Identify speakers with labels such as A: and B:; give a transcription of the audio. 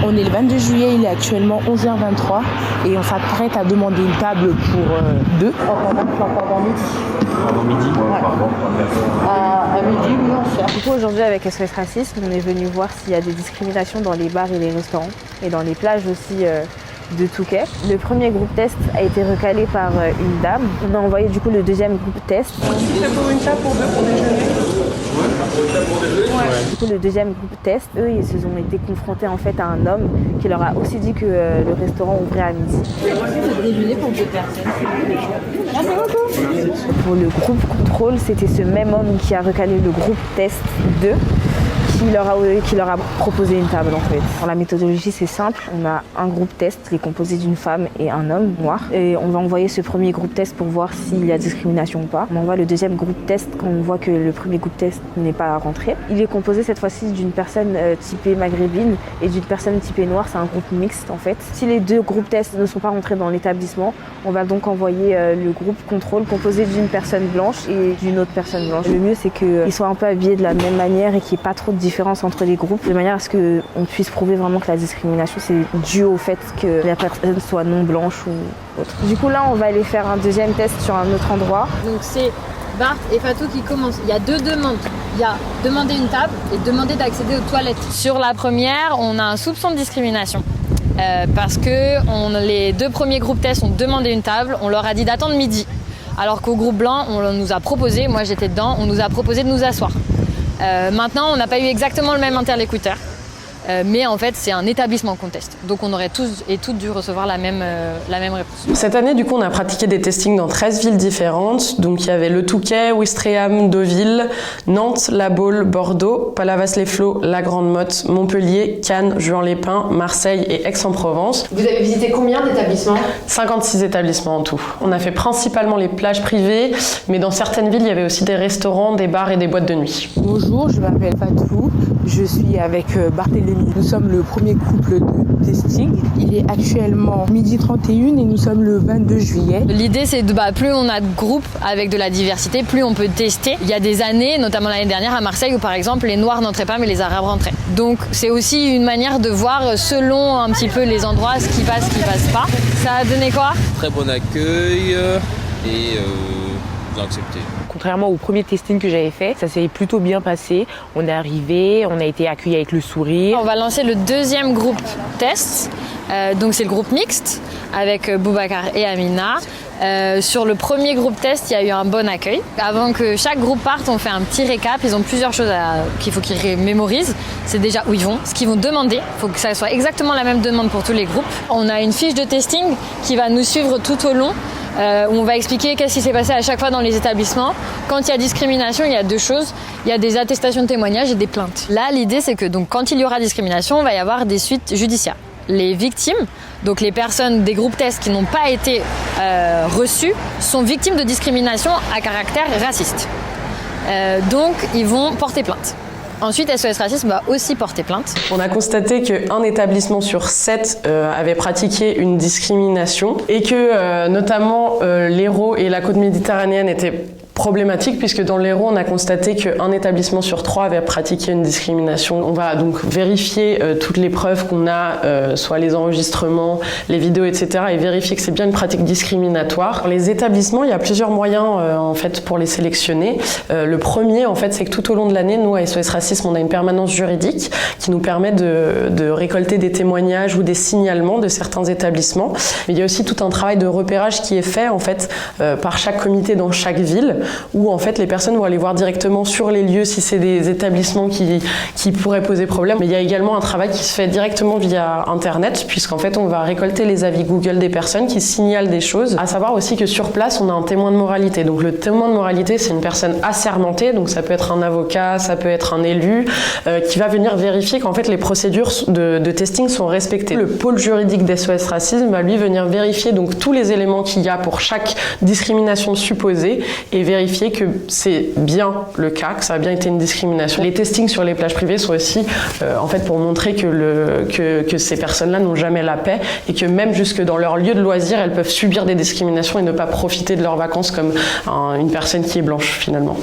A: On est le 22 juillet, il est actuellement 11h23 et on s'apprête à demander une table pour deux.
B: Pendant midi.
C: Pendant midi,
B: Ouais.
C: pardon.
B: À midi, oui, on sert.
D: Du coup, aujourd'hui, avec SOS Racisme, on est venu voir s'il y a des discriminations dans les bars et les restaurants et dans les plages aussi de Touquet. Le premier groupe test a été recalé par une dame. On a envoyé du coup le deuxième groupe test.
A: C'est pour une table pour deux pour déjeuner.
D: Du coup, le deuxième groupe test, eux, ils se sont été confrontés en fait à un homme qui leur a aussi dit que le restaurant ouvrait à midi.
B: Déjeuner pour deux personnes.
D: Pour le groupe contrôle, c'était ce même homme qui a recalé le groupe test 2 qui leur a proposé une table en fait. Pour la méthodologie, c'est simple. On a un groupe test qui est composé d'une femme et un homme noir. Et on va envoyer ce premier groupe test pour voir s'il y a discrimination ou pas. On envoie le deuxième groupe test quand on voit que le premier groupe test n'est pas rentré. Il est composé cette fois-ci d'une personne typée maghrébine et d'une personne typée noire. C'est un groupe mixte en fait. Si les deux groupes tests ne sont pas rentrés dans l'établissement, on va donc envoyer le groupe contrôle composé d'une personne blanche et d'une autre personne blanche. Le mieux, c'est qu'ils soient un peu habillés de la même manière et qu'il n'y ait pas trop de différence entre les groupes, de manière à ce qu'on puisse prouver vraiment que la discrimination, c'est dû au fait que la personne soit non blanche ou autre. Du coup, là, on va aller faire un deuxième test sur un autre endroit.
E: Donc c'est Bart et Fatou qui commencent. Il y a deux demandes. Il y a demander une table et demander d'accéder aux toilettes.
F: Sur la première, on a un soupçon de discrimination. Parce que les deux premiers groupes tests ont demandé une table, on leur a dit d'attendre midi. Alors qu'au groupe blanc, on nous a proposé, moi j'étais dedans, on nous a proposé de nous asseoir. Maintenant, on n'a pas eu exactement le même interlocuteur, mais en fait, c'est un établissement qu'on teste. Donc, on aurait tous et toutes dû recevoir la même réponse.
G: Cette année, du coup, on a pratiqué des testings dans 13 villes différentes. Donc, il y avait le Touquet, Ouistreham, Deauville, Nantes, La Baule, Bordeaux, Palavas-les-Flots, La Grande-Motte, Montpellier, Cannes, Juan-les-Pins, Marseille et Aix-en-Provence.
E: Vous avez visité combien d'établissements ?
G: 56 établissements en tout. On a fait principalement les plages privées, mais dans certaines villes, il y avait aussi des restaurants, des bars et des boîtes de nuit.
A: Bonjour, je m'appelle Fatou, je suis avec Barthélémy. Nous sommes le premier couple de testing. Il est actuellement 12h31 et nous sommes le 22 juillet.
F: L'idée, c'est plus on a de groupes avec de la diversité, plus on peut tester. Il y a des années, notamment l'année dernière à Marseille, où par exemple, les Noirs n'entraient pas, mais les Arabes rentraient. Donc, c'est aussi une manière de voir, selon un petit peu les endroits, ce qui passe pas. Ça a donné quoi ?
H: Très bon accueil et bien accepté.
A: Contrairement au premier testing que j'avais fait, ça s'est plutôt bien passé. On est arrivé, on a été accueillis avec le sourire.
F: On va lancer le deuxième groupe test. Donc c'est le groupe mixte avec Boubacar et Amina. Sur le premier groupe test, il y a eu un bon accueil. Avant que chaque groupe parte, on fait un petit récap. Ils ont plusieurs choses qu'il faut qu'ils mémorisent. C'est déjà où ils vont, ce qu'ils vont demander. Il faut que ça soit exactement la même demande pour tous les groupes. On a une fiche de testing qui va nous suivre tout au long. Où on va expliquer qu'est-ce qui s'est passé à chaque fois dans les établissements. Quand il y a discrimination, il y a deux choses. Il y a des attestations de témoignages et des plaintes. Là, l'idée, c'est que donc, quand il y aura discrimination, il va y avoir des suites judiciaires. Les victimes, donc les personnes des groupes tests qui n'ont pas été reçues, sont victimes de discrimination à caractère raciste. Donc, ils vont porter plainte. Ensuite, SOS Racisme va aussi porter plainte.
G: On a constaté qu'un établissement sur 7 avait pratiqué une discrimination et que notamment l'Hérault et la côte méditerranéenne étaient problématique puisque dans l'Hérault, on a constaté qu'un établissement sur 3 avait pratiqué une discrimination. On va donc vérifier toutes les preuves qu'on a, soit les enregistrements, les vidéos, etc. et vérifier que c'est bien une pratique discriminatoire. Pour les établissements, il y a plusieurs moyens en fait pour les sélectionner. Le premier, en fait, c'est que tout au long de l'année, nous, à SOS Racisme, on a une permanence juridique qui nous permet de récolter des témoignages ou des signalements de certains établissements. Mais il y a aussi tout un travail de repérage qui est fait, en fait, par chaque comité dans chaque ville, où en fait les personnes vont aller voir directement sur les lieux si c'est des établissements qui pourraient poser problème. Mais il y a également un travail qui se fait directement via Internet, puisqu'en fait on va récolter les avis Google des personnes qui signalent des choses. À savoir aussi que sur place, on a un témoin de moralité. Donc le témoin de moralité, c'est une personne assermentée, donc ça peut être un avocat, ça peut être un élu, qui va venir vérifier qu'en fait les procédures de testing sont respectées. Le pôle juridique d'SOS Racisme va lui venir vérifier donc tous les éléments qu'il y a pour chaque discrimination supposée et vérifier que c'est bien le cas, que ça a bien été une discrimination. Les testings sur les plages privées sont aussi en fait pour montrer que ces personnes-là n'ont jamais la paix et que même jusque dans leur lieu de loisir, elles peuvent subir des discriminations et ne pas profiter de leurs vacances comme une personne qui est blanche finalement.